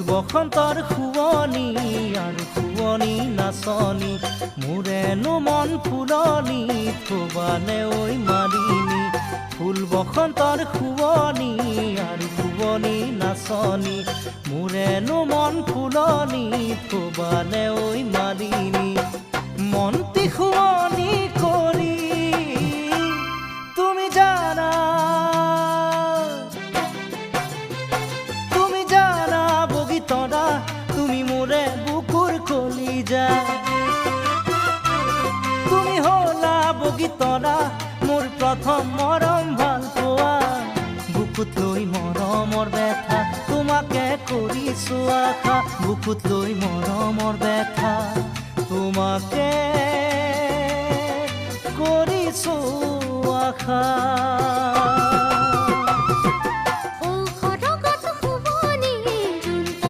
বসন্তৰ শুৱনি আৰু শুৱনি নাচনি মোৰেনো মন ফুলনি থবানে ঐ মালিনী ফুল বসন্তৰ শুৱনি আৰু শুৱনি নাচনি মোৰেনো মন ফুলনি থবানে ঐ মালিনী মনটি শুৱনি কৰি তুমি জানা বগীতৰা তুমি মোৰে বুকুৰ কলিজা তুমি হলা বগীতৰা মোৰ প্ৰথম মৰম ভাল পোৱা বুকুত লৈ মৰমৰ ব্যথা তোমাকে কৰিছো আশা বুকুত লৈ মৰমৰ ব্যথা তোমাকে কৰিছো আশা